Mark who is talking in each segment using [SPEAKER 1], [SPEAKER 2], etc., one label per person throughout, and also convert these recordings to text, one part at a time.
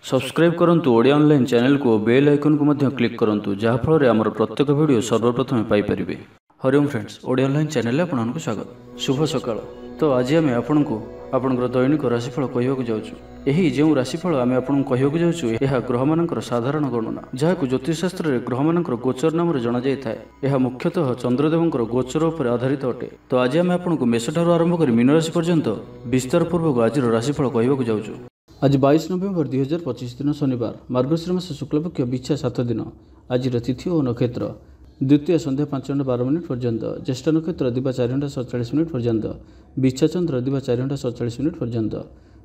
[SPEAKER 1] Subscribe करंतु Odia online channel को bell icon को मध्य क्लिक करंतु जहाँ फल आमर प्रत्येक वीडियो सर्वप्रथम Piper. Hariom friends, Odia online channel में आपको स्वागत। शुभ सकाळ। तो आज आम आपको आपंकर दैनिक राशिफल कहवाक जाऊँ। यही जो राशिफल आम आपको कहवाक जाऊँ यह ग्रह मानकर साधारण गणना जहाँ ज्योतिषशास्त्र में ग्रह मानकर गोचर नाम जना जाए। यह मुख्यतः चंद्रदेवंकर गोचर पर आधारित अटे। तो आज आम आपको मेष ठार आरंभ कर मीन राशि पर्यंत विस्तार पूर्वक आज राशिफल कहवाक जाऊँ। आज 22 नवेम्बर 2025 दिन शनिवार, मार्गशीर मास शुक्लपक्ष बिछा 7 दिन। आज तिथि और नक्षत्र द्वितीय संध्या 5:12 पर्यंत, ज्येष्ठ नक्षत्र दिवा 4:47 पर्यंत, बिछा चंद्र दिवा 4:47 पर्यंत,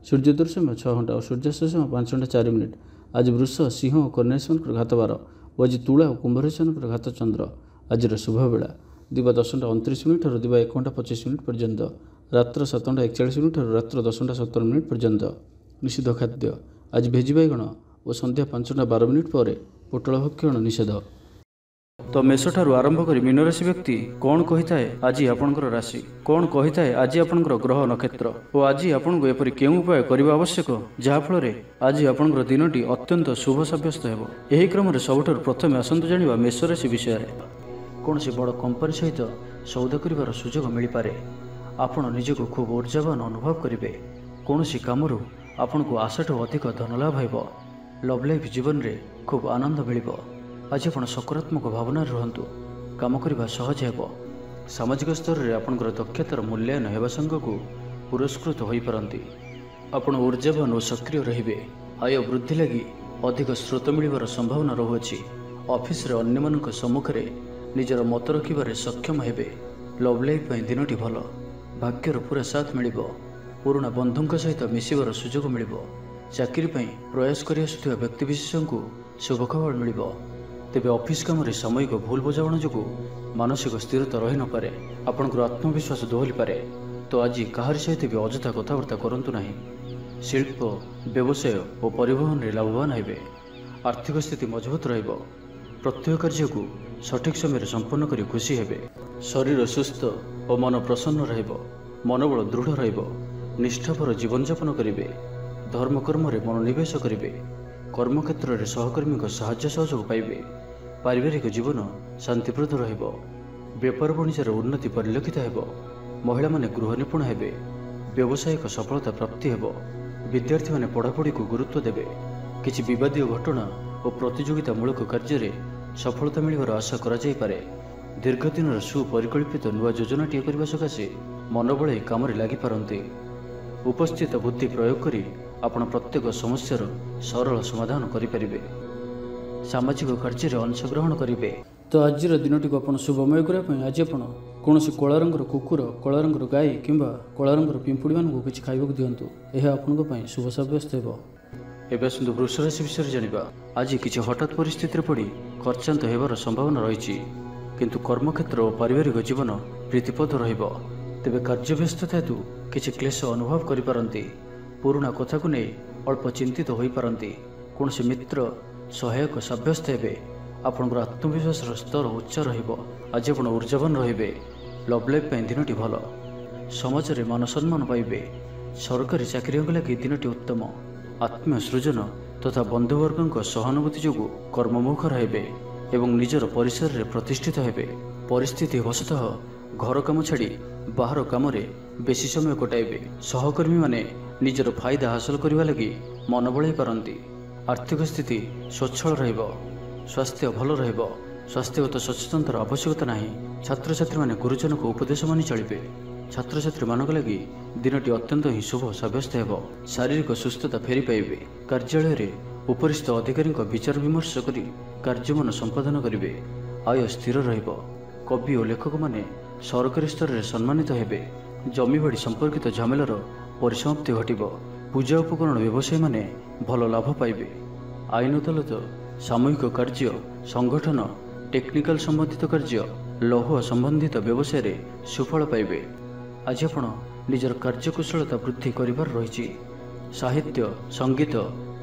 [SPEAKER 1] सूर्य दर्शम 6 घंटा और सूर्यास्त समय 5:04। आज वृष, सिंह और कन्या राशि घात 12 और आज तुला और कुंभ राशि घात चंद्र। आज शुभ बेला दिवा 10:29 और दिवा 1:25 पर्यंत, रात्र 7:41 और रात्र 10:17 पर्यंत। निषिद्ध खाद्य आज भेजी बैगण और संध्या 5:12 पर पोटल भक्षण निषेध। तो मेष ठारू आरंभ कर मीन राशि व्यक्ति कौन कही थाए आज आपणकर राशि, कौन कही थाए आज आपणकर ग्रह नक्षत्र और आज आपको एपरि केउं उपाय करबा आवश्यक जहाँफल आज आपणकर दिनटी अत्यंत शुभ सब्यस्त हेबो। एही क्रम रे सबठारु प्रथमे आसंतु जानिबा मेष राशि विषय रे। कोनोसी बड़ कंपनी सहित सौदा करिवार सुजोग मिल पारे। आपण निजको खूब ऊर्जावान अनुभव करिवे। कोनोसी कामरु आपन को आशाठू अधिक धन लाभ हो। लव लाइफ जीवन में खूब आनंद मिल। आज आप सकारात्मक भावना रुहतु, काम करने सहज हो। सामाजिक स्तर में आपंकर दक्षतार मूल्यांकन होगा संग को पुरस्कृत हो पारती। आप ऊर्जावान और सक्रिय रे। आय वृद्धि लगी अधिक स्रोत मिलवार संभावना रहुअछि। ऑफिस रे अन्य मानक सम्मुख में निजर मत रखिबारे सक्षम हेबे। लव लाइफ दिनटी भल, भाग्यर पूरा साथ मिल। पुराणा बंधुंक सहित मिसबार सुजोग मिल। चाकरी प्रयास कर व्यक्तिशेष को शुभ खबर मिल। तेबे ऑफिस काम सामयिक भूल बुझाणा जो मानसिक स्थिरता रही नपे। आपंकर आत्मविश्वास दोहली पारे। तो आज कहारी सहित भी अଯଥା कथबार्ता करंतु नहीं। शिल्प, व्यवसाय और परिवहन में लाभवान हेबे। आर्थिक स्थिति मजबूत रहिबो। प्रत्येक कार्य को सठिक समय संपन्न कर खुशी हेबे। शरीर सुस्थ और मन प्रसन्न रहिबो। मनोबल दृढ़ रहिबो। निष्ठापर जीवन यापन करेंगे। धर्मकर्म मनोनिवेश करेंगे। कर्मक्षेत्र में सहकर्मी साहाय्य सहयोग पाइबे। पारिवारिक जीवन शांतिप्रद रहिबो। व्यापार वाणिज्यर उन्नति परिलक्षित हेबो। महिला माने गृह निपुण हेबे। व्यावसायिक सफलता प्राप्ति हेबो। विद्यार्थी माने पढ़ापढ़ी को गुरुत्व देबे। किछि विवादीय घटना और प्रतियोगितामूलक कार्य में सफलता मिलवार आशा करा जाय पारे। दीर्घ दिन सुपरिकल्पित नुआ योजनाटीए करने सकाशे मनोबल काम लगी पारती। उपस्थित बुद्धि प्रयोग करी आपण प्रत्येक समस्यार सरल समाधान करें। सामाजिक कार्य में अंशग्रहण करेंगे। तो आज दिनटी को शुभमय करने आज आप कौन कला रंगर कुकुर, कला रंगर गाई किंबा कला रंगर पिंपुड़ी मानक किसी खाइबा दिंतु। यह आपण शुभ सब्यस्त हो। एवं आसतु वृष राशि विषय जाना। आज किसी हठात परिस्थिति पड़ खर्चांत होबार संभावना रही, किंतु कर्मक्षेत्र और पारिवारिक जीवन प्रीतिपद रहिबो। तेबे कार्यव्यस्तता हेतु किछि क्लेश अनुभव करिपारंती। पुराणा कथा को नहीं अल्प चिंतित हो पारंती। कौन से मित्र सहायक सब्यस्त हेबे। आपनकर आत्मविश्वास स्तर उच्च रहिबो। आज आपण ऊर्जावान रहिबे। लव लाइफ दिनटी भल। समाज में मान सम्मान पाइबे। सरकारी चाकरी लगी दिनटी उत्तम। आत्मीय सृजन तथा बंधुवर्ग सहानुभूति जो कर्ममुख रहिबे एवं निजर परिसर रे प्रतिष्ठित हेबे। परिस्थिति वशतः घर काम छाड़ी बाहर काम बेसी समय कटाइबे। सहकर्मी माने निजर फायदा हासिल करने लगी मन बढ़ाई पारती। आर्थिक स्थिति स्वच्छल रहिबो। स्वास्थ्य भल रहिबो। स्वास्थ्यगत सचेतनतार आवश्यकता नहीं। छात्र छात्री माने गुरुजन को उपदेश मानि चलिबे। छात्र छात्री मानक लगी दिनटी अत्यंत ही शुभ सब्यस्त हेबो। शारीरिक सुस्थता फेरी पाइबे। कार्यालय रे उपरिस्थ अधिकारी विचार विमर्श करी कार्यमन संपादन करेंगे। आय स्थिर रहिबो। कवि और लेखक माने सरकारी स्तर में सम्मानित हेबे। जमीबाड़ी संपर्कित झमेलार परिसमाप्ति घटिबो। पूजा उपकरण व्यवसायी माने भल लाभ पाइबे। आईन अदालत, सामूहिक कार्य, संगठन, टेक्निकल संबंधित कार्य, लौह संबंधित व्यवसाय रे सुफल पाइबे। आज आपण निजर कार्यकुशलता वृद्धि करिवार रही। साहित्य, संगीत,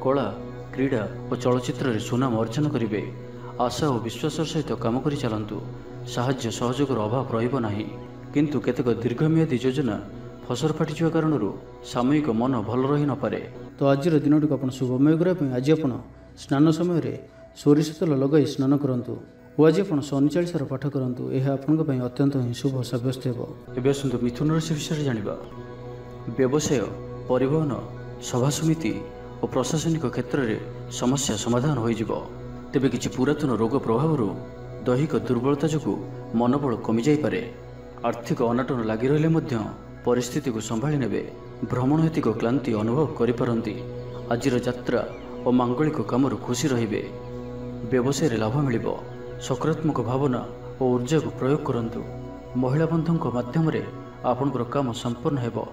[SPEAKER 1] कला, क्रीड़ा और चलचित्र रे सुनाम अर्जन करेंगे। आशा और विश्वास सहित काम करि चलंतु। साहाय्य सहयोगर अभाव रहिबो नाही, किंतु केतेक दीर्घमियादी योजना फसर फाटिजिवा कारणरू सामयिक मन भल रही नपे। तो आज दिनटी आप शुभमय करने आज आप स्नान समय सोरिष तेल लगे स्नान करूँ और आज आप शनि चालीसार पाठ करूँ। यह आपंपाई अत्यंत ही शुभ सब्यस्त हो। आसतु मिथुन राशि विषय जाना। व्यवसाय, परिवहन, सभा समिति और प्रशासनिक क्षेत्र में समस्या समाधान हो तेबे किछि पुरातन रोग प्रभाव दैहिक दुर्बलता जो मनोबल कमी जापे। आर्थिक अनाटन लगी रही परिस्थिति को संभाली नेबे। भ्रमण हेतुक क्लांति अनुभव करिपारंती। आजिर यात्रा और मांगलिक काम खुशी रहिबे। व्यवसाय लाभ मिलिबो। सकारात्मक भावना और ऊर्जा को प्रयोग करंतु। महिला बंधुओं माध्यम आपनकर काम संपूर्ण हेबो।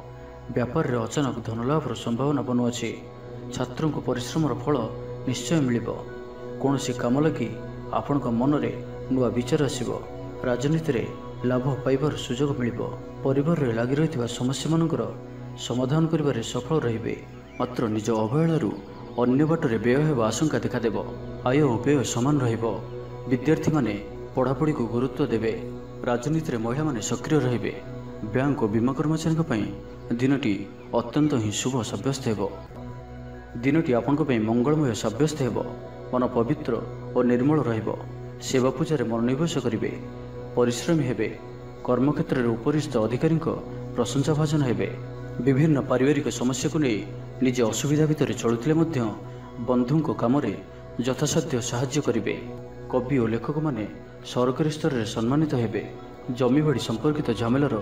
[SPEAKER 1] व्यापार रे अचानक धनलाभर संभावना बनुअछि। छात्रों को परिश्रमर फल निश्चय मिलिबो। कौनसी काम लगी आपनका मन रे नुआ विचार आसिबो। राजनीति रे लाभ पाइबार सुजोग मिलिबो। परिवार रे लागि रहितबा समस्या मानकर समाधान करिबारे सफल रहिबे। मात्र निज अवहेलारू अन्य बाटरे व्यय हेबा आशंका देखादेब। आय और व्यय समान रहिबो। विद्यार्थी माने पढ़ापढ़ी को गुरुत्व देबे। राजनीति रे महिला माने सक्रिय रहिबे। बैंक और बीमा कर्मचारी दिनटी अत्यंत ही शुभ सब्यस्त हेबो। दिनटी आपनक पई मंगलमय सब्यस्त हेबो। मन पवित्र और निर्मल रहिबो। सेवा पूजा रे मनोनिवेश करिबे। परिश्रमी हेबे। कर्मक्षेत्र में उपरिस्थ अधिकारी प्रशंसा भाजन हेबे। विभिन्न पारिवारिक समस्या को नहीं निजे असुविधा भितर चलुथिले मध्य बंधुओं काम रे यथासाध्य साहाय्य करिबे। कवि और लेखक माने सरकारी स्तर में सम्मानित हेबे। जमी बाड़ी संपर्कित झमेलार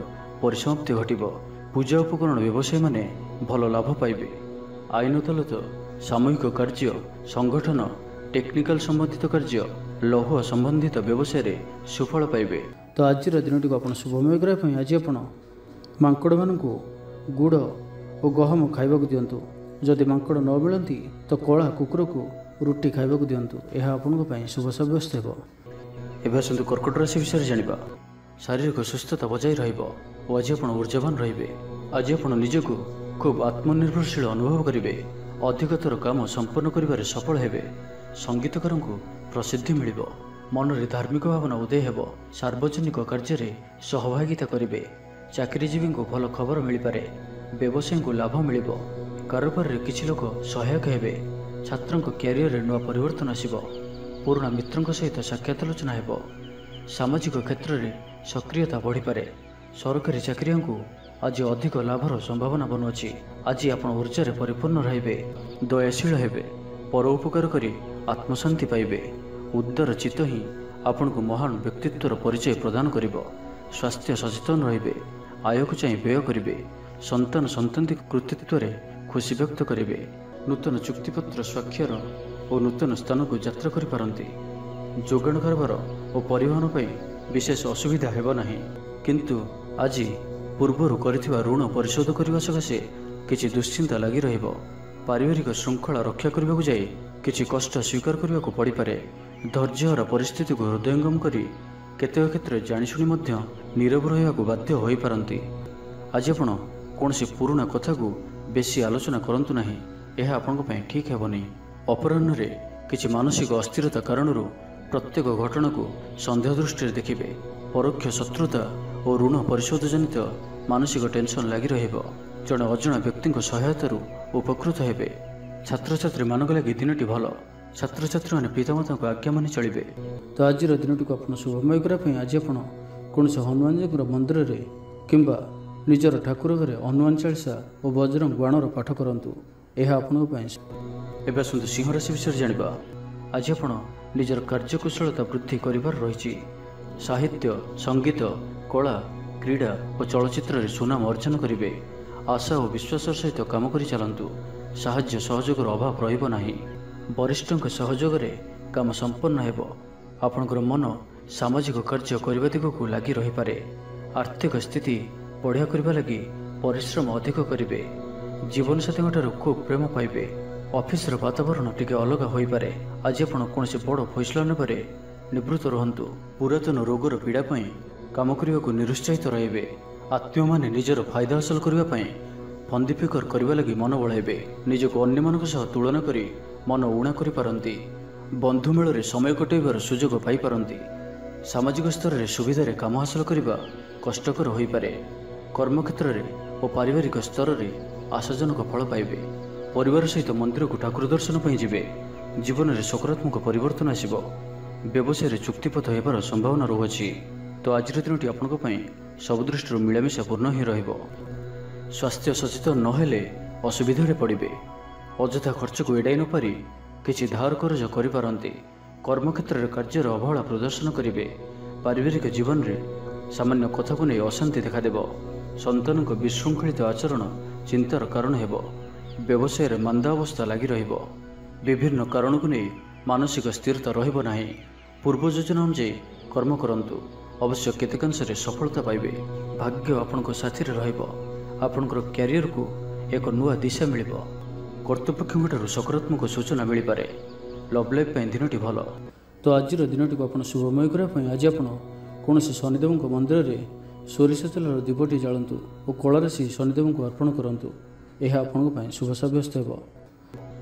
[SPEAKER 1] परिसमाप्ति घटिबो। पूजा उपकरण व्यवसायी माने भल लाभ पाइबे। आईन अदालत, सामूहिक कार्य, संगठन, टेक्निकल संबंधित कार्य, लौह संबंधित व्यवसाय रे सुफल पाइबे। तो आज दिनटी को आप शुभमय करने आज आप मांकड़ मान गुड़ और गहम खाइबा दिंतु। जदि मांकड़ न मिलती तो कला कुकुर को रुटी खाइबा दिंतु। यह आपंपाई शुभ सब्यस्त हो। आसतु कर्कट राशि विषय जाना। शारीरिक सुस्थता बजाय रहिबो और आज आप ऊर्जावान रहिबे। आज आप निजको खूब आत्मनिर्भरशील अनुभव करेंगे। अधिकतर काम संपन्न करिबारे सफल हेबे। संगीतकार को प्रसिद्धि मिलिबो। मन रे धार्मिक भावना उदय हेबो। सार्वजनिक कार्य रे सहभागिता करिबे। चाकरीजीवी को भल खबर मिल पारे। व्यवसायी को लाभ मिलिबो। कारोबार रे किछि लोक सहायक हेबे। छात्रों को क्यारियर रे नुआ परिवर्तन आसिबो। पुराना मित्रों सहित साक्षात आलोचना हेबो। सामाजिक क्षेत्र में सक्रियता बढ़ी पारे। सरकारी चाकरिया को आज अधिक लाभर संभावना बनुअछि। आज आप ऊर्जा रे परिपूर्ण रहिबे। दयाशील हेबे। पर उपकार करी आत्मशांति पाइबे। उदार चित्त ही आपन को महान व्यक्तित्वर परिचय प्रदान करिबो। स्वास्थ्य सचेतन रहिबे। आय को चाहि व्यय करिबे। संतान संतति कृतित्व रे खुशी व्यक्त करिबे। नूतन चुक्तिपत्र स्वाक्षर और नूतन स्थान को यात्रा करि पारंती। जोगाण कारबार और परिवहन पर विशेष असुविधा हेबो नाही। किंतु आज पूर्वर करिथिबा ऋण परिशोध करने सकाशे किछि दुश्चिंता लगी रहिबो। पारिवारिक श्रृंखला रक्षा करने को जाए किछि कष्ट स्वीकार करने को पड़ पारे। धैर्यहर परिस्थिति को हृदयंगम करी केतेक क्षेत्र जानिशुणी मध्य नीरव रहिबा को बाध्य होई पारंती। आज आपण कोनसी पुराना कथा को बेसी आलोचना करंतु नाही। यह आपन को पई ठीक हेबोनी। अपराह्न रे किछि मानसिक अस्थिरता कारणरू प्रत्येक घटना को संदेह दृष्टि देखिबे। परोक्ष शत्रुता और ऋण परिशोध जनित मानसिक टेंशन लगी रहिबो। जड़े अजणा व्यक्ति सहायतार उपकृत हेबे। छात्र छात्री मान लगी दिनटी भल। छात्र छात्री मैंने पितामाता को आज्ञा मानि चलिबे। तो आज दिनटी को आप शुभमय करने आज आप कौन हनुमान जी मंदिर में किंबा निजर ठाकुर घरे हनुमान चालीसा और बजरंग बाणर पाठ करूँ। यह आपंपाई। आसतु सिंह राशि विषय जाना। आज आप निजर कार्यकुशलता वृद्धि करिबार रही। साहित्य, संगीत, कला, क्रीड़ा और चलचित्र रे सुनाम अर्जन करिबे। आशा और विश्वास सहित काम करि चलंतु। साहाय्य सहयोगर अभाव रहिबो नाही। वरिष्ठों सहयोग रे काम संपन्न हेबो। आपनकर मन सामाजिक कार्य करबा दिगको लागि रहि पारे। आर्थिक स्थिति बढ़िया करबा लागि परिश्रम अधिक करिबे। जीवन साथी खूब प्रेम पाइबे। ऑफिस रो वातावरण टिके अलग होई पारे। आज आपण कोनसे बड़ फैसला नेबारे निवृत्त रहंतु। पुरातन रोगर पीड़ा पई काम करने को निरुत्साहित रहिबे। आत्मीय माने निजर फायदा हासिल करबा पई फंदी फिकर करबा लागि मन बळाइबे। निजको अन्य मानक सह तुलना करी मन उणा करि पारंती। बंधु मेल रे समय कटाइबार सुजोग पाई पारंती। सामाजिक स्तर रे सुविधा रे काम हासिल करबा कष्टकर होई पारे। कर्मक्षेत्र रे और पारिवारिक स्तर रे आशाजनक फल पाइबे। परिवार सहित मंदिर को ठाकुर दर्शन पर जिबे जीवन में सकारात्मक परिवर्तन आसिब व्यवसाय चुक्तिपथ होबार संभावना रहुछि। तो आज दिनटी आपंक सब दृष्टि मिलामिशा पूर्ण ही रहिबो। स्वास्थ्य सचेतन नहेले असुविधा पड़े अଯଥା खर्च को एड़ाई नपारी किछि धार करज करिपारंती। कर्मक्षेत्र में कार्यर अवहेला प्रदर्शन करेंगे। पारिवारिक जीवन में सामान्य कथा को नहीं अशांति देखादेव। संतान को विशृंखलित आचरण चिंतार कारण हेब। व्यवसाय में मांदा अवस्था लगी रहिब। विभिन्न कारण को नहीं मानसिक स्थिरता रहिब नाही। पूर्व योजना अनुଯାयी कर्म करंतु अवश्य केतेकांश सफलता पाइबे। भाग्य आपनको साथी रहिब। आपनकर कैरियर को एक नुआ दिशा मिलिब। कर्तृपक्षों सकारात्मक सूचना मिल पारे। लव लाइफ दिनटी भल। तो आज दिनटी को आप शुभमय करने आज आप कौन शनिदेव मंदिर में सोरिष तेलर दीपटी जालतु और कलाराशि शनिदेव को अर्पण करूँ। यह आपण शुभ सब्यस्त हो।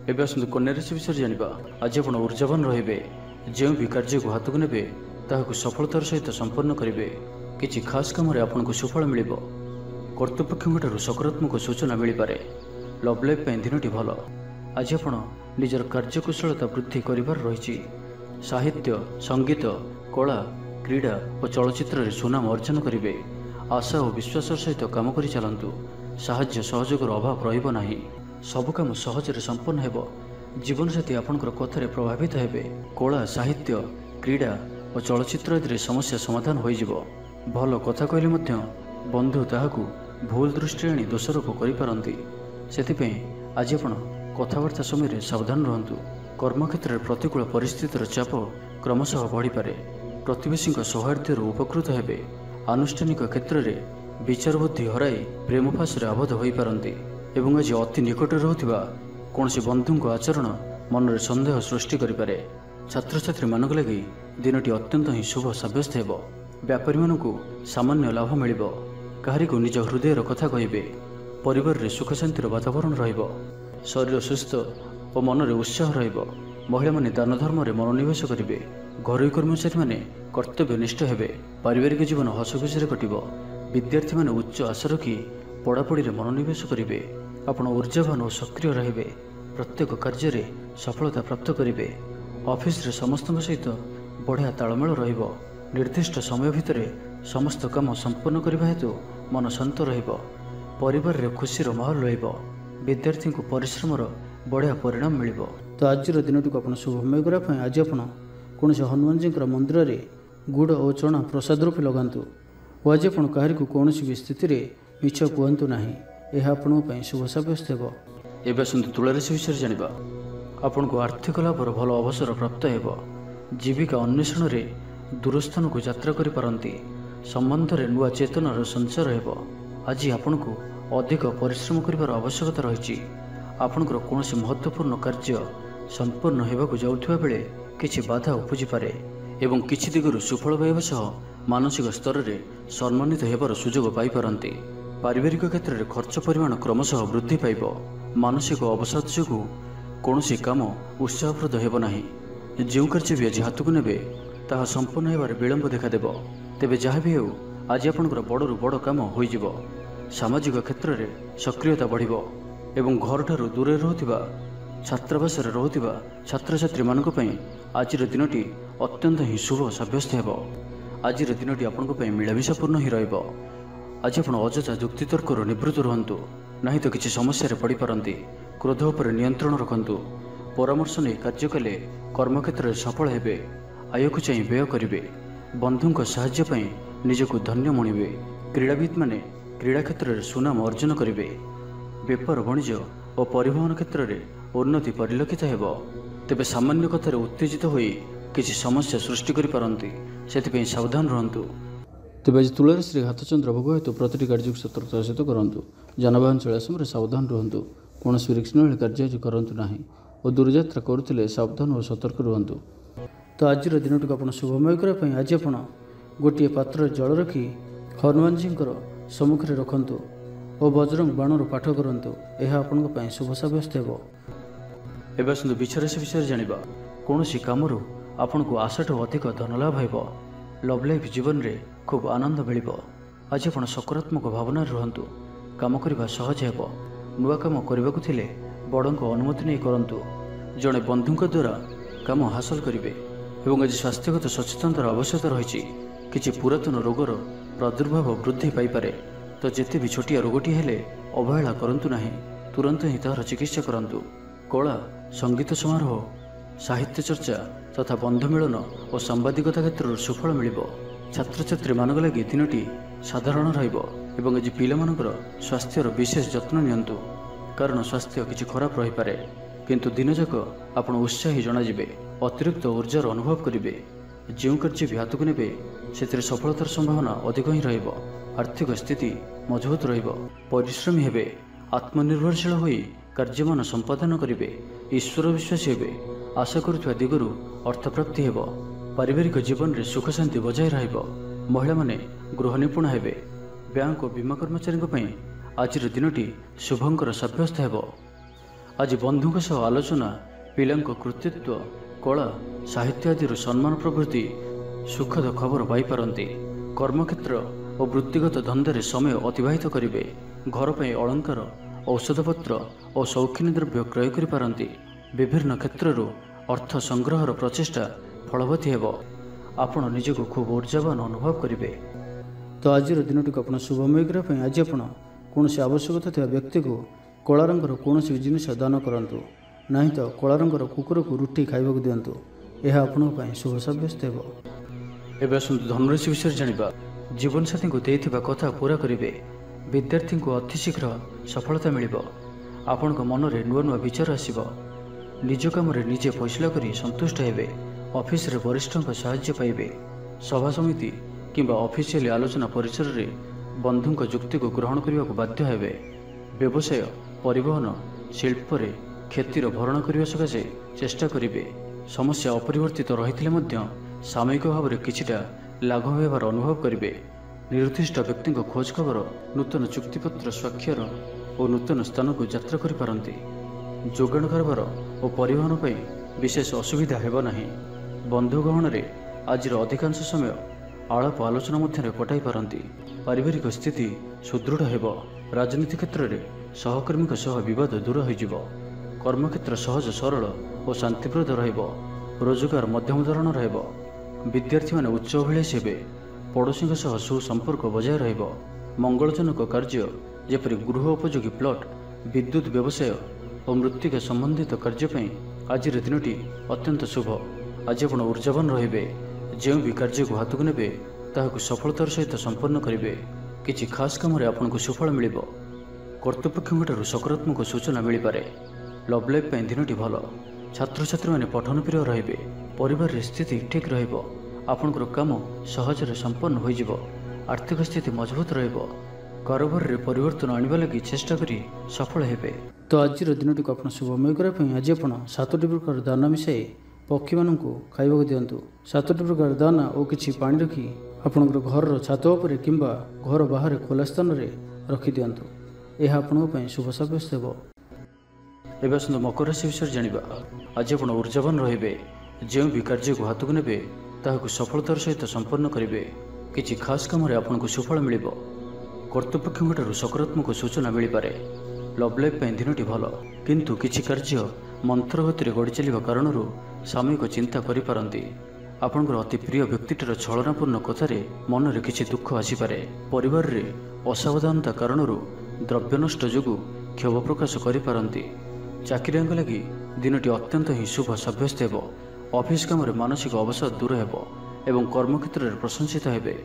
[SPEAKER 1] एवं आसतु कन्या राशि विषय जाना। आज आप ऊर्जावान रे। जो भी कार्य को हाथ को ने सफलतार सहित संपन्न करेंगे। किसी खास कम आपको सुफल मिल। कर्तृपक्षों सकारात्मक सूचना मिल पारे। लव लाइफ दिनटी भल। आज आप निजर कार्यकुशलता वृद्धि करिवार रही। साहित्य संगीत कला क्रीड़ा और चलचित्र सुनाम अर्जन करेंगे। आशा और विश्वास सहित काम कर चलतु। साहाय्य सहयोगर अभाव रहिबो नाही। सब काम सहजरे संपन्न हेबो। जीवन साथी आपनकर कथारे प्रभावित हेबे। कला साहित्य क्रीड़ा और चलचित्र आदि समस्या समाधान हो जिवो। भल कथा कहले मध्य बंधु ताहाकू भूल दृष्टि आनी दोषारोप करिपारंती। सेथिपई आज आपण कथबार्ता समय सावधान रहंतु। कर्मक्षेत्र में प्रतिकूल परिस्थितिर चाप क्रमशः बढ़ी पारे। प्रतिवेशी सौहार्द्य उपकृत हेबे। आनुष्ठानिक क्षेत्र में विचार बुद्धि हराई प्रेम फासरे आबद्ध हो पारंती। एवं आज अति निकट रहूथिबा कौनसी बंधु आचरण मन में संदेह सृष्टि करिपारे। छात्र छात्री मानक लगी दिनटी अत्यंत ही शुभ सब्यस्त हेबो। व्यापारी मानकू सामान्य लाभ मिलिबो। काहारी को निज हृदयर कथा कहिबे। परिवार रे सुख शांतिर वातावरण रहिबो। शरीर सुस्थ और मन में उत्साह रहिबो। महिला माने दान धर्म में मनोनिवेश करेंगे। घरोई कर्मचारी माने कर्तव्यनिष्ठ हेबे। पारिवारिक जीवन हसखुशी कटिबो। विद्यार्थी माने उच्च आशा रखी पढ़ापढ़ी में मनोनिवेश करेंगे। आपण ऊर्जावान और सक्रिय रहिबे। प्रत्येक कार्य में सफलता प्राप्त करेंगे। ऑफिस रे समस्त सहित बढ़िया तालमेल रहिबो। निर्दिष्ट समय भितर समस्त काम संपन्न करने हेतु मन शांत रहिबो। परिवार रे खुशीर माहौल रहिबो। विद्यार्थी को परिश्रम बढ़िया परिणाम मिल। तो आज दिनटी को आप शुभमय करने आज आप कौन हनुमान जी मंदिर में गुड़ और चना प्रसाद रूपे लगातु। और आज आप कहार को कौन भी स्थिति में मिछ कहतु ना। यह आपण शुभ सब्यस्त हो। एवं आसतु तुला राशि विषय जाना। आपण को आर्थिक लाभर भल अवसर प्राप्त हो। जीविका अन्वेषण में दूरस्थान को यात्रा करिपारंती। संबंध में नुआ चेतनार संचार हो। आज आपण को अधिक परिश्रम करिवार आवश्यकता रही। आपणकर कौन महत्वपूर्ण कार्य संपन्न होगा जाउथिबा बेले किछि बाधा उपजी पारे एवं किछि दिगरु सुफल पाइबा सह मानसिक स्तर में सम्मानित होबार सुजोग पाई पारंती। पारिवारिक क्षेत्र में खर्च परिमाण क्रमशः वृद्धि पाइब। मानसिक अवसाद जोगु कौनसी काम उत्साहप्रद हेब नाही। जो कार्य भी आज हाथ को नेबे ताहा संपन्न होबार विलंब देखादेव। तेबे जहाँ भी हो आज आपणकर बड़रू बड़ काम होइजिबो। सामाजिक क्षेत्र में सक्रियता बढ़िब एवं घर ठारू दूर रहूथिबा छात्रावास रहूथिबा छात्र छात्री मानक पई आज दिनटी अत्यंत ही शुभ सब्यस्त हेब। आज दिनटी आपंक मिलामिशापूर्ण ही रहिबो। आज आप अଯଥା जुक्तितर्क निवृत्त रुहतु नहीं तो किसी समस्या पड़ पारंती। क्रोध उपर नियंत्रण रखंतु। परामर्श नहीं कार्य कले कर्मक्षेत्र में सफल हेबे। आय को चाह व्यय करेंगे। बंधुं साहाय्य पई निजको धन्य मणिबे। क्रीड़ाविद माने क्रीड़ा क्षेत्र में सुनाम अर्जन करेंगे। व्यापार वाणिज्य और परिवहन क्षेत्र में उन्नति परिलक्षित हेब। तेबे सामान्य कथार उत्तेजित होई किसी समस्या सृष्टि करिपारंती। सेथिपई सावधान रहंतु। तेबे आज तुला राशि घातचंद्र भोग हेतु प्रतिटी कार्य सतर्कता सहित करंतु। जानवाहन चलवा समय सावधान रहंतु। कौन रिक्सनल कार्य आज करंतु नाही और दूरयात्रा करुथिले सावधान और सतर्क रहंतु। तो आज दिनटी को आप शुभमय करने आज आप गोटे पात्र जल रखी हनुमान जी सम्मुख में रखंतु और बजरंग बाणर पाठ करंतु। यह आपण शुभ सब्यस्त हो। एवं आसतु विचाराशि विषय जाना। कौन काम आपन को आशाठू अधिक धन लाभ हो। लव लाइफ जीवन में खूब आनंद मिल। आज आप सकारात्मक भावना रुहतु। काम करने सहज हो। नुआ काम करने ବଡ଼ଙ୍କ ଅନୁମତି ନେଇ କରନ୍ତୁ। ଜଣେ ବନ୍ଧୁଙ୍କ ଦ୍ୱାରା କାମ ହାସଲ କରିବେ। ଏବଂ ଆଜି ସ୍ୱାସ୍ଥ୍ୟଗତ ସଚେତନତାର ଆବଶ୍ୟକତା ରହିଛି। କିଛି ପୁରାତନ ରୋଗର ପ୍ରାଦୁର୍ଭାବ ବୃଦ୍ଧି ପାଇପାରେ, ତ ଯେତେ ବି ଛୋଟିଆ ରୋଗଟି ହେଲେ ଅବହେଳା କରନ୍ତୁ ନାହିଁ, ତୁରନ୍ତ ହିଁ ତାହାର ଚିକିତ୍ସା କରନ୍ତୁ। କଳା, ସଙ୍ଗୀତ ସମାରୋହ, ସାହିତ୍ୟ ଚର୍ଚ୍ଚା ତଥା ବନ୍ଧୁମିଳନ ଓ ସାମ୍ବାଦିକତା କ୍ଷେତ୍ରରୁ ସୁଫଳ ମିଳିବ। ଛାତ୍ରଛାତ୍ରୀମାନଙ୍କ ଲାଗି ଦିନଟି ସାଧାରଣ ରହିବ ଏବଂ ଆଜି ପିଲାମାନଙ୍କର ସ୍ୱାସ୍ଥ୍ୟର ବିଶେଷ ଯତ୍ନ ନିଅନ୍ତୁ, କାରଣ ସ୍ୱାସ୍ଥ୍ୟ କିଛି ଖରାପ ରହିପାରେ, କିନ୍ତୁ ଦିନଯାକ ଆପଣ ଉତ୍ସାହୀ ଜଣାଯିବେ, ଅତିରିକ୍ତ ଉର୍ଜାର ଅନୁଭବ କରିବେ। ଯେଉଁ କାର୍ଯ୍ୟ ବି ହାତକୁ ନେବେ ସେଥିରେ ସଫଳତାର ସମ୍ଭାବନା ଅଧିକ ହିଁ ରହିବ। ଆର୍ଥିକ ସ୍ଥିତି ମଜବୁତ ରହିବ, ପରିଶ୍ରମୀ ହେବେ, ଆତ୍ମନିର୍ଭରଶୀଳ ହୋଇ କାର୍ଯ୍ୟମାନ ସମ୍ପାଦନ କରିବେ, ଈଶ୍ୱର ବିଶ୍ୱାସୀ ହେବେ, ଆଶା କରୁଥିବା ଦିଗରୁ ଅର୍ଥପ୍ରାପ୍ତି ହେବ। ପାରିବାରିକ ଜୀବନରେ ସୁଖ ଶାନ୍ତି ବଜାୟ ରହିବ। ମହିଳାମାନେ ଗୃହ ନିପୁଣ ହେବେ। ବ୍ୟାଙ୍କ ଓ ବୀମା କର୍ମଚାରୀଙ୍କ ପାଇଁ ଆଜିର ଦିନଟି ଶୁଭଙ୍କର ସାବ୍ୟସ୍ତ ହେବ। ଆଜି ବନ୍ଧୁଙ୍କ ସହ ଆଲୋଚନା, ପିଲାଙ୍କ କୃତିତ୍ୱ, କଳା, ସାହିତ୍ୟ ଆଦିରୁ ସମ୍ମାନ ପ୍ରଭୃତି ସୁଖଦ ଖବର ପାଇପାରନ୍ତି। କର୍ମକ୍ଷେତ୍ର ଓ ବୃତ୍ତିଗତ ଧନ୍ଦାରେ ସମୟ ଅତିବାହିତ କରିବେ। ଘର ପାଇଁ ଅଳଙ୍କାର, ଔଷଧପତ୍ର ଓ ସୌଖିନୀ ଦ୍ରବ୍ୟ କ୍ରୟ କରିପାରନ୍ତି। ବିଭିନ୍ନ କ୍ଷେତ୍ରରୁ ଅର୍ଥ ସଂଗ୍ରହର ପ୍ରଚେଷ୍ଟା ଫଳବତୀ ହେବ। ଆପଣ ନିଜକୁ ଖୁବ୍ ଉର୍ଜାବାନ ଅନୁଭବ କରିବେ। ତ ଆଜିର ଦିନଟିକୁ ଆପଣ ଶୁଭମୟ କରିବା ପାଇଁ ଆଜି ଆପଣ କୌଣସି ଆବଶ୍ୟକତା ଥିବା ବ୍ୟକ୍ତିକୁ କଳା ରଙ୍ଗର କୌଣସି ଜିନିଷ ଦାନ କରନ୍ତୁ, ନାହିଁ ତ କଳା ରଙ୍ଗର କୁକୁରକୁ ରୁଟି ଖାଇବାକୁ ଦିଅନ୍ତୁ। ଏହା ଆପଣଙ୍କ ପାଇଁ ଶୁଭ ସାବ୍ୟସ୍ତ ହେବ। ଏବେ ଆସନ୍ତୁ ଧନୁରାଶି ବିଷୟରେ ଜାଣିବା। ଜୀବନସାଥୀଙ୍କୁ ଦେଇଥିବା କଥା ପୁରା କରିବେ। ବିଦ୍ୟାର୍ଥୀଙ୍କୁ ଅତିଶୀଘ୍ର ସଫଳତା ମିଳିବ। ଆପଣଙ୍କ ମନରେ ନୂଆ ନୂଆ ବିଚାର ଆସିବ। ନିଜ କାମରେ ନିଜେ ଫଇସଲା କରି ସନ୍ତୁଷ୍ଟ ହେବେ। ଅଫିସରେ ବରିଷ୍ଠଙ୍କ ସାହାଯ୍ୟ ପାଇବେ। ସଭା ସମିତି କିମ୍ବା ଅଫିସିଆଲି ଆଲୋଚନା ପରିସରରେ ବନ୍ଧୁଙ୍କ ଯୁକ୍ତିକୁ ଗ୍ରହଣ କରିବାକୁ ବାଧ୍ୟ ହେବେ। ବ୍ୟବସାୟ, ପରିବହନ, ଶିଳ୍ପରେ କ୍ଷତିର ଭରଣ କରିବା ସକାଶେ ଚେଷ୍ଟା କରିବେ। ସମସ୍ୟା ଅପରିବର୍ତ୍ତିତ ରହିଥିଲେ ମଧ୍ୟ ସାମୟିକ ଭାବରେ କିଛିଟା ଲାଘବ ହେବାର ଅନୁଭବ କରିବେ। ନିର୍ଦ୍ଦିଷ୍ଟ ବ୍ୟକ୍ତିଙ୍କ ଖୋଜ ଖବର, ନୂତନ ଚୁକ୍ତିପତ୍ର ସ୍ୱାକ୍ଷର ଓ ନୂତନ ସ୍ଥାନକୁ ଯାତ୍ରା କରିପାରନ୍ତି। ଯୋଗାଣ କାରବାର ଓ ପରିବହନ ପାଇଁ ବିଶେଷ ଅସୁବିଧା ହେବ ନାହିଁ। ବନ୍ଧୁ ଗହଣରେ ଆଜିର ଅଧିକାଂଶ ସମୟ ଆଳାପ ଆଲୋଚନା ମଧ୍ୟରେ କଟାଇ ପାରନ୍ତି। ପାରିବାରିକ ସ୍ଥିତି ସୁଦୃଢ଼ ହେବ। ରାଜନୀତି କ୍ଷେତ୍ରରେ ସହକର୍ମୀଙ୍କ ସହ ବିବାଦ ଦୂର ହୋଇଯିବ। କର୍ମକ୍ଷେତ୍ର ସହଜ ସରଳ ଓ ଶାନ୍ତିପ୍ରଦ ରହିବ। ରୋଜଗାର ମଧ୍ୟମ ଧରଣର ହେବ। ବିଦ୍ୟାର୍ଥୀମାନେ ଉଚ୍ଚ ଅଭିଳାଷୀ ହେବେ। ପଡ଼ୋଶୀଙ୍କ ସହ ସୁସମ୍ପର୍କ ବଜାୟ ରହିବ। ମଙ୍ଗଳଜନକ କାର୍ଯ୍ୟ ଯେପରି ଗୃହ ଉପଯୋଗୀ ପ୍ଲଟ୍, ବିଦ୍ୟୁତ୍ ବ୍ୟବସାୟ ଓ ମୃତ୍ତିକା ସମ୍ବନ୍ଧିତ କାର୍ଯ୍ୟ ପାଇଁ ଆଜିର ଦିନଟି ଅତ୍ୟନ୍ତ ଶୁଭ। ଆଜି ଆପଣ ଉର୍ଜାବାନ ରହିବେ। ଯେଉଁ ବି କାର୍ଯ୍ୟକୁ ହାତକୁ ନେବେ ତାହାକୁ ସଫଳତାର ସହିତ ସମ୍ପନ୍ନ କରିବେ। କିଛି ଖାସ୍ କାମରେ ଆପଣଙ୍କୁ ସୁଫଳ ମିଳିବ। କର୍ତ୍ତୃପକ୍ଷଙ୍କଠାରୁ ସକାରାତ୍ମକ ସୂଚନା ମିଳିପାରେ। ଲଭ୍ ଲାଇଫ୍ ପାଇଁ ଦିନଟି ଭଲ। ଛାତ୍ରଛାତ୍ରୀମାନେ ପଠନପ୍ରିୟ ରହିବେ। ପରିବାରରେ ସ୍ଥିତି ଠିକ୍ ରହିବ। ଆପଣଙ୍କର କାମ ସହଜରେ ସମ୍ପନ୍ନ ହୋଇଯିବ। ଆର୍ଥିକ ସ୍ଥିତି ମଜବୁତ ରହିବ। କାରବାରରେ ପରିବର୍ତ୍ତନ ଆଣିବା ଲାଗି ଚେଷ୍ଟା କରି ସଫଳ ହେବେ। ତ ଆଜିର ଦିନଟିକୁ ଆପଣ ଶୁଭମୟ କରିବା ପାଇଁ ଆଜି ଆପଣ 7ଟି ପ୍ରକାର ଦାନା ମିଶାଇ ପକ୍ଷୀମାନଙ୍କୁ ଖାଇବାକୁ ଦିଅନ୍ତୁ। 7ଟି ପ୍ରକାର ଦାନା ଓ କିଛି ପାଣି ରଖି ଆପଣଙ୍କର ଘରର ଛାତ ଉପରେ କିମ୍ବା ଘର ବାହାରେ ଖୋଲା ସ୍ଥାନରେ ରଖିଦିଅନ୍ତୁ। ଏହା ଆପଣଙ୍କ ପାଇଁ ଶୁଭ ସାବ୍ୟସ୍ତ ହେବ। ଏବେ ଆସନ୍ତୁ ମକର ରାଶି ବିଷୟରେ ଜାଣିବା। ଆଜି ଆପଣ ଉର୍ଜାବାନ ରହିବେ। ଯେଉଁ ବି କାର୍ଯ୍ୟକୁ ହାତକୁ ନେବେ ତାହାକୁ ସଫଳତାର ସହିତ ସମ୍ପନ୍ନ କରିବେ। କିଛି ଖାସ୍ କାମରେ ଆପଣଙ୍କୁ ସୁଫଳ ମିଳିବ। କର୍ତ୍ତୃପକ୍ଷଙ୍କଠାରୁ ସକାରାତ୍ମକ ସୂଚନା ମିଳିପାରେ। ଲଭ୍ ଲାଇଫ୍ ପାଇଁ ଦିନଟି ଭଲ, କିନ୍ତୁ କିଛି କାର୍ଯ୍ୟ ମନ୍ଥର ଗତିରେ ଗଡ଼ି ଚାଲିବା କାରଣରୁ ସାମୟିକ ଚିନ୍ତା କରିପାରନ୍ତି। ଆପଣଙ୍କର ଅତି ପ୍ରିୟ ବ୍ୟକ୍ତିଟିର ଛଳନାପୂର୍ଣ୍ଣ କଥାରେ ମନରେ କିଛି ଦୁଃଖ ଆସିପାରେ। ପରିବାରରେ ଅସାବଧାନତା କାରଣରୁ ଦ୍ରବ୍ୟ ନଷ୍ଟ ଯୋଗୁଁ କ୍ଷୋଭ ପ୍ରକାଶ କରିପାରନ୍ତି। ଚାକିରିଆଙ୍କ ଲାଗି ଦିନଟି ଅତ୍ୟନ୍ତ ହିଁ ଶୁଭ ସାବ୍ୟସ୍ତ ହେବ। ଅଫିସ୍ କାମରେ ମାନସିକ ଅବସାଦ ଦୂର ହେବ ଏବଂ କର୍ମକ୍ଷେତ୍ରରେ ପ୍ରଶଂସିତ ହେବେ।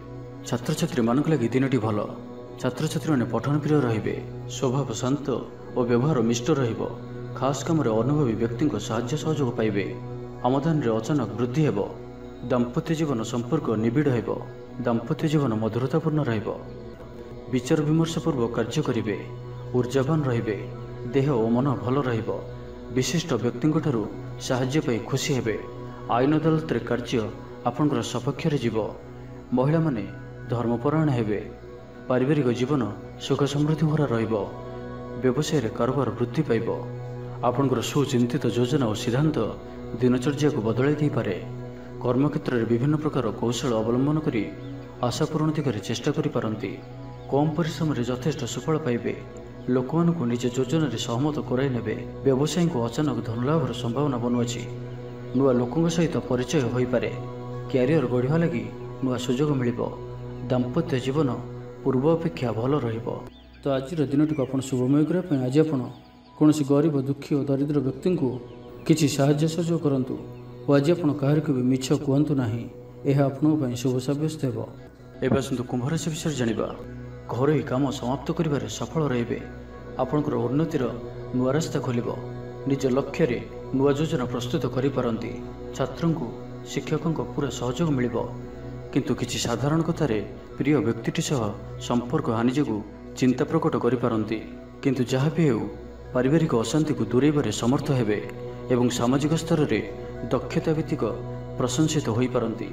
[SPEAKER 1] ଛାତ୍ରଛାତ୍ରୀମାନଙ୍କ ଲାଗି ଦିନଟି ଭଲ। ଛାତ୍ରଛାତ୍ରୀମାନେ ପଠନପ୍ରିୟ ରହିବେ। ସ୍ୱଭାବ ଶାନ୍ତ ଓ ବ୍ୟବହାର ମିଷ୍ଟ ରହିବ। ଖାସ୍ କାମରେ ଅନୁଭବୀ ବ୍ୟକ୍ତିଙ୍କ ସାହାଯ୍ୟ ସହଯୋଗ ପାଇବେ। ଆମଦାନୀରେ ଅଚାନକ ବୃଦ୍ଧି ହେବ। ଦାମ୍ପତ୍ୟ ଜୀବନ ସମ୍ପର୍କ ନିବିଡ଼ ହେବ। ଦାମ୍ପତ୍ୟ ଜୀବନ ମଧୁରତାପୂର୍ଣ୍ଣ ରହିବ। ବିଚାର ବିମର୍ଶପୂର୍ବକ କାର୍ଯ୍ୟ କରିବେ। ଉର୍ଜାବାନ ରହିବେ। ଦେହ ଓ ମନ ଭଲ ରହିବ। ବିଶିଷ୍ଟ ବ୍ୟକ୍ତିଙ୍କଠାରୁ ସାହାଯ୍ୟ ପାଇ ଖୁସି ହେବେ। ଆଇନ ଅଦାଲତରେ କାର୍ଯ୍ୟ ଆପଣଙ୍କର ସପକ୍ଷରେ ଯିବ। ମହିଳାମାନେ ଧର୍ମପରାୟଣ ହେବେ। ପାରିବାରିକ ଜୀବନ ସୁଖ ସମୃଦ୍ଧି ଭରା ରହିବ। ବ୍ୟବସାୟରେ କାରବାର ବୃଦ୍ଧି ପାଇବ। ଆପଣଙ୍କର ସୁଚିନ୍ତିତ ଯୋଜନା ଓ ସିଦ୍ଧାନ୍ତ ଦିନଚର୍ଯ୍ୟାକୁ ବଦଳାଇ ଦେଇପାରେ। କର୍ମକ୍ଷେତ୍ରରେ ବିଭିନ୍ନ ପ୍ରକାର କୌଶଳ ଅବଲମ୍ବନ କରି ଆଶା ପୂରଣ ଦିଗରେ ଚେଷ୍ଟା କରିପାରନ୍ତି। କମ୍ ପରିଶ୍ରମରେ ଯଥେଷ୍ଟ ସୁଫଳ ପାଇବେ। ଲୋକମାନଙ୍କୁ ନିଜ ଯୋଜନାରେ ସହମତ କରାଇ ନେବେ। ବ୍ୟବସାୟୀଙ୍କୁ ଅଚାନକ ଧନଲାଭର ସମ୍ଭାବନା ବନୁଅଛି। ନୂଆ ଲୋକଙ୍କ ସହିତ ପରିଚୟ ହୋଇପାରେ। କ୍ୟାରିୟର ଗଢ଼ିବା ଲାଗି ନୂଆ ସୁଯୋଗ ମିଳିବ। ଦାମ୍ପତ୍ୟ ଜୀବନ ପୂର୍ବ ଅପେକ୍ଷା ଭଲ ରହିବ। ତ ଆଜିର ଦିନଟିକୁ ଆପଣ ଶୁଭମୟ କରିବା ପାଇଁ ଆଜି ଆପଣ କୌଣସି ଗରିବ, ଦୁଃଖୀ ଓ ଦରିଦ୍ର ବ୍ୟକ୍ତିଙ୍କୁ କିଛି ସାହାଯ୍ୟ ସହଯୋଗ କରନ୍ତୁ ଓ ଆଜି ଆପଣ କାହାରିକୁ ବି ମିଛ କୁହନ୍ତୁ ନାହିଁ। ଏହା ଆପଣଙ୍କ ପାଇଁ ଶୁଭ ସାବ୍ୟସ୍ତ ହେବ। ଏବେ ଆସନ୍ତୁ କୁମ୍ଭ ରାଶି ବିଷୟରେ ଜାଣିବା। ଘରୋଇ କାମ ସମାପ୍ତ କରିବାରେ ସଫଳ ରହିବେ। ଆପଣଙ୍କର ଉନ୍ନତିର ନୂଆ ରାସ୍ତା ଖୋଲିବ। ନିଜ ଲକ୍ଷ୍ୟରେ ନୂଆ ଯୋଜନା ପ୍ରସ୍ତୁତ କରିପାରନ୍ତି। ଛାତ୍ରଙ୍କୁ ଶିକ୍ଷକଙ୍କ ପୁରା ସହଯୋଗ ମିଳିବ। କିନ୍ତୁ କିଛି ସାଧାରଣ କଥାରେ ପ୍ରିୟ ବ୍ୟକ୍ତିଟି ସହ ସମ୍ପର୍କ ହାନି ଯୋଗୁଁ ଚିନ୍ତା ପ୍ରକଟ କରିପାରନ୍ତି। କିନ୍ତୁ ଯାହା ବି ହେଉ ପାରିବାରିକ ଅଶାନ୍ତିକୁ ଦୂରେଇବାରେ ସମର୍ଥ ହେବେ ଏବଂ ସାମାଜିକ ସ୍ତରରେ ଦକ୍ଷତା ଭିତ୍ତିକ ପ୍ରଶଂସିତ ହୋଇପାରନ୍ତି।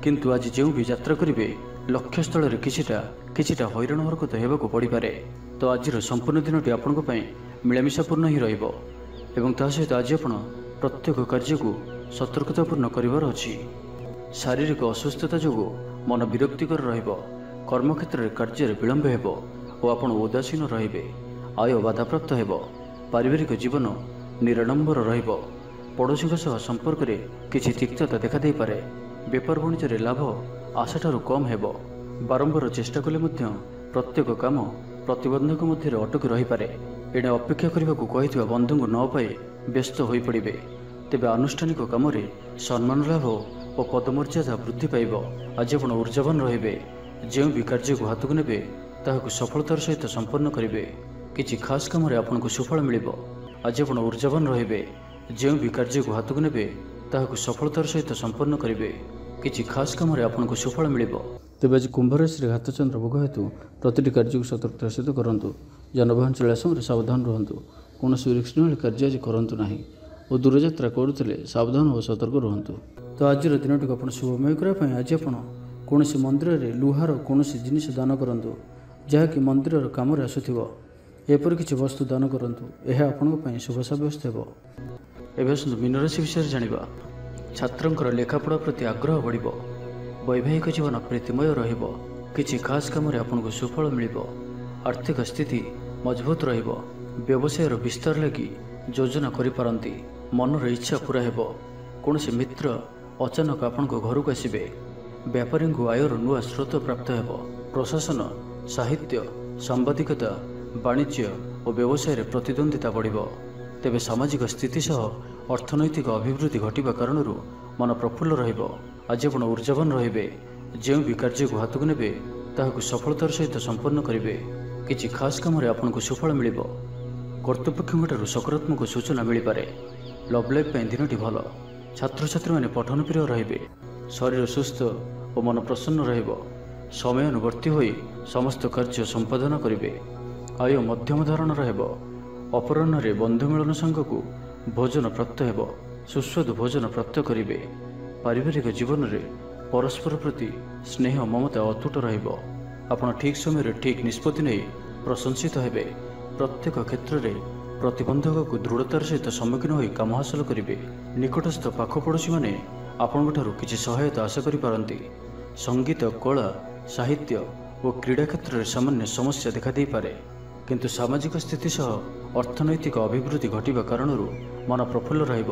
[SPEAKER 1] କିନ୍ତୁ ଆଜି ଯେଉଁ ବି ଯାତ୍ରା କରିବେ ଲକ୍ଷ୍ୟସ୍ଥଳରେ କିଛିଟା ହଇରାଣ ହରକତ ହେବାକୁ ପଡ଼ିପାରେ। ତ ଆଜିର ସମ୍ପୂର୍ଣ୍ଣ ଦିନଟି ଆପଣଙ୍କ ପାଇଁ ମିଳାମିଶାପୂର୍ଣ୍ଣ ହିଁ ରହିବ ଏବଂ ତା ସହିତ ଆଜି ଆପଣ ପ୍ରତ୍ୟେକ କାର୍ଯ୍ୟକୁ ସତର୍କତାପୂର୍ଣ୍ଣ କରିବାର ଅଛି। ଶାରୀରିକ ଅସୁସ୍ଥତା ଯୋଗୁଁ ମନ ବିରକ୍ତିକର ରହିବ। କର୍ମକ୍ଷେତ୍ରରେ କାର୍ଯ୍ୟରେ ବିଳମ୍ବ ହେବ ଓ ଆପଣ ଉଦାସୀନ ରହିବେ। ଆୟ ବାଧାପ୍ରାପ୍ତ ହେବ। ପାରିବାରିକ ଜୀବନ ନିରାଡ଼ମ୍ବର ରହିବ। ପଡ଼ୋଶୀଙ୍କ ସହ ସମ୍ପର୍କରେ କିଛି ତିକ୍ତତା ଦେଖାଦେଇପାରେ। ବେପାର ବାଣିଜ୍ୟରେ ଲାଭ ଆଶାଠାରୁ କମ୍ ହେବ। ବାରମ୍ବାର ଚେଷ୍ଟା କଲେ ମଧ୍ୟ ପ୍ରତ୍ୟେକ କାମ ପ୍ରତିବନ୍ଧକ ମଧ୍ୟରେ ଅଟକି ରହିପାରେ। ଏଣେ ଅପେକ୍ଷା କରିବାକୁ କହିଥିବା ବନ୍ଧୁଙ୍କୁ ନ ପାଇ ବ୍ୟସ୍ତ ହୋଇପଡ଼ିବେ। ତେବେ ଆନୁଷ୍ଠାନିକ କାମରେ ସମ୍ମାନ ଲାଭ ଓ ପଦମର୍ଯ୍ୟାଦା ବୃଦ୍ଧି ପାଇବ। ଆଜି ଆପଣ ଉର୍ଜାବାନ ରହିବେ। ଯେଉଁ ବି କାର୍ଯ୍ୟକୁ ହାତକୁ ନେବେ ତାହାକୁ ସଫଳତାର ସହିତ ସମ୍ପନ୍ନ କରିବେ। କିଛି ଖାସ୍ କାମରେ ଆପଣଙ୍କୁ ସୁଫଳ ମିଳିବ। ଆଜି ଆପଣ ଉର୍ଜାବାନ ରହିବେ। ଯେଉଁ ବି କାର୍ଯ୍ୟକୁ ହାତକୁ ନେବେ ତାହାକୁ ସଫଳତାର ସହିତ ସମ୍ପନ୍ନ କରିବେ। କିଛି ଖାସ୍ କାମରେ ଆପଣଙ୍କୁ ସୁଫଳ ମିଳିବ। ତେବେ ଆଜି କୁମ୍ଭ ରାଶିରେ ଘାତଚନ୍ଦ୍ର ଭୋଗ ହେତୁ ପ୍ରତିଟି କାର୍ଯ୍ୟକୁ ସତର୍କତାର ସହିତ କରନ୍ତୁ। ଯାନବାହନ ଚଳାଇବା ସମୟରେ ସାବଧାନ ରୁହନ୍ତୁ। କୌଣସି ରିସ୍କ ନେଇ କାର୍ଯ୍ୟ ଆଜି କରନ୍ତୁ ନାହିଁ ଓ ଦୂରଯାତ୍ରା କରୁଥିଲେ ସାବଧାନ ଓ ସତର୍କ ରୁହନ୍ତୁ। ତ ଆଜିର ଦିନଟିକୁ ଆପଣ ଶୁଭମୟ କରିବା ପାଇଁ ଆଜି ଆପଣ କୌଣସି ମନ୍ଦିରରେ ଲୁହାର କୌଣସି ଜିନିଷ ଦାନ କରନ୍ତୁ ଯାହାକି ମନ୍ଦିରର କାମରେ ଆସୁଥିବ। ଏପରି କିଛି ବସ୍ତୁ ଦାନ କରନ୍ତୁ। ଏହା ଆପଣଙ୍କ ପାଇଁ ଶୁଭ ସାବ୍ୟସ୍ତ ହେବ। ଏବେ ଆସନ୍ତୁ ମୀନ ରାଶି ବିଷୟରେ ଜାଣିବା। ଛାତ୍ରଙ୍କର ଲେଖାପଢ଼ା ପ୍ରତି ଆଗ୍ରହ ବଢ଼ିବ। ବୈବାହିକ ଜୀବନ ପ୍ରୀତିମୟ ରହିବ। କିଛି ଖାସ୍ କାମରେ ଆପଣଙ୍କୁ ସୁଫଳ ମିଳିବ। ଆର୍ଥିକ ସ୍ଥିତି ମଜବୁତ ରହିବ। ବ୍ୟବସାୟର ବିସ୍ତାର ଲାଗି ଯୋଜନା କରିପାରନ୍ତି। ମନର ଇଚ୍ଛା ପୂରା ହେବ। କୌଣସି ମିତ୍ର ଅଚାନକ ଆପଣଙ୍କ ଘରକୁ ଆସିବେ। ବେପାରୀଙ୍କୁ ଆୟର ନୂଆ ସ୍ରୋତ ପ୍ରାପ୍ତ ହେବ। ପ୍ରଶାସନ, ସାହିତ୍ୟ, ସାମ୍ବାଦିକତା, ବାଣିଜ୍ୟ ଓ ବ୍ୟବସାୟରେ ପ୍ରତିଦ୍ୱନ୍ଦ୍ୱିତା ବଢ଼ିବ। ତେବେ ସାମାଜିକ ସ୍ଥିତି ସହ ଅର୍ଥନୈତିକ ଅଭିବୃଦ୍ଧି ଘଟିବା କାରଣରୁ ମନ ପ୍ରଫୁଲ୍ଲ ରହିବ। ଆଜି ଆପଣ ଉର୍ଜାବାନ ରହିବେ। ଯେଉଁ ବି କାର୍ଯ୍ୟକୁ ହାତକୁ ନେବେ ତାହାକୁ ସଫଳତାର ସହିତ ସମ୍ପନ୍ନ କରିବେ। କିଛି ଖାସ୍ କାମରେ ଆପଣଙ୍କୁ ସୁଫଳ ମିଳିବ। କର୍ତ୍ତୃପକ୍ଷଙ୍କଠାରୁ ସକାରାତ୍ମକ ସୂଚନା ମିଳିପାରେ। ଲଭ୍ ଲାଇଫ୍ ପାଇଁ ଦିନଟି ଭଲ। ଛାତ୍ରଛାତ୍ରୀମାନେ ପଠନପ୍ରିୟ ରହିବେ। ଶରୀର ସୁସ୍ଥ ଓ ମନ ପ୍ରସନ୍ନ ରହିବ। ସମୟାନୁବର୍ତ୍ତୀ ହୋଇ ସମସ୍ତ କାର୍ଯ୍ୟ ସମ୍ପାଦନ କରିବେ। ଆୟ ମଧ୍ୟମ ଧରଣର ହେବ। ଅପରାହ୍ନରେ ବନ୍ଧୁ ମିଳନ ସାଙ୍ଗକୁ ଭୋଜନ ପ୍ରାପ୍ତ ହେବ। ସୁସ୍ୱାଦୁ ଭୋଜନ ପ୍ରାପ୍ତ କରିବେ। ପାରିବାରିକ ଜୀବନରେ ପରସ୍ପର ପ୍ରତି ସ୍ନେହ ମମତା ଅତୁଟ ରହିବ। ଆପଣ ଠିକ୍ ସମୟରେ ଠିକ୍ ନିଷ୍ପତ୍ତି ନେଇ ପ୍ରଶଂସିତ ହେବେ। ପ୍ରତ୍ୟେକ କ୍ଷେତ୍ରରେ ପ୍ରତିବନ୍ଧକକୁ ଦୃଢ଼ତାର ସହିତ ସମ୍ମୁଖୀନ ହୋଇ କାମ ହାସଲ କରିବେ। ନିକଟସ୍ଥ ପାଖ ପଡ଼ୋଶୀମାନେ ଆପଣଙ୍କଠାରୁ କିଛି ସହାୟତା ଆଶା କରିପାରନ୍ତି। ସଙ୍ଗୀତ, କଳା, ସାହିତ୍ୟ ଓ କ୍ରୀଡ଼ା କ୍ଷେତ୍ରରେ ସାମାନ୍ୟ ସମସ୍ୟା ଦେଖାଦେଇପାରେ। କିନ୍ତୁ ସାମାଜିକ ସ୍ଥିତି ସହ ଅର୍ଥନୈତିକ ଅଭିବୃଦ୍ଧି ଘଟିବା କାରଣରୁ ମନ ପ୍ରଫୁଲ୍ଲ ରହିବ।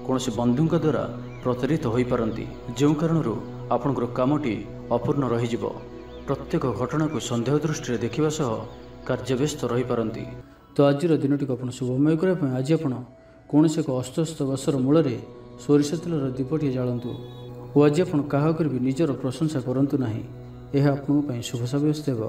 [SPEAKER 1] କୌଣସି ବନ୍ଧୁଙ୍କ ଦ୍ୱାରା ପ୍ରତାରିତ ହୋଇପାରନ୍ତି ଯେଉଁ କାରଣରୁ ଆପଣଙ୍କର କାମଟି ଅପୂର୍ଣ୍ଣ ରହିଯିବ। ପ୍ରତ୍ୟେକ ଘଟଣାକୁ ସନ୍ଦେହ ଦୃଷ୍ଟିରେ ଦେଖିବା ସହ କାର୍ଯ୍ୟବ୍ୟସ୍ତ ରହିପାରନ୍ତି। ତ ଆଜିର ଦିନଟିକୁ ଆପଣ ଶୁଭମୟ କରିବା ପାଇଁ ଆଜି ଆପଣ କୌଣସି ଏକ ଅସ୍ତସ୍ତ ଗଛର ମୂଳରେ ସୋରିଷ ତେଲର ଦୀପଟିଏ ଜାଳନ୍ତୁ ଓ ଆଜି ଆପଣ କାହା ଉପରେ ବି ନିଜର ପ୍ରଶଂସା କରନ୍ତୁ ନାହିଁ। ଏହା ଆପଣଙ୍କ ପାଇଁ ଶୁଭ ସାବ୍ୟସ୍ତ ହେବ।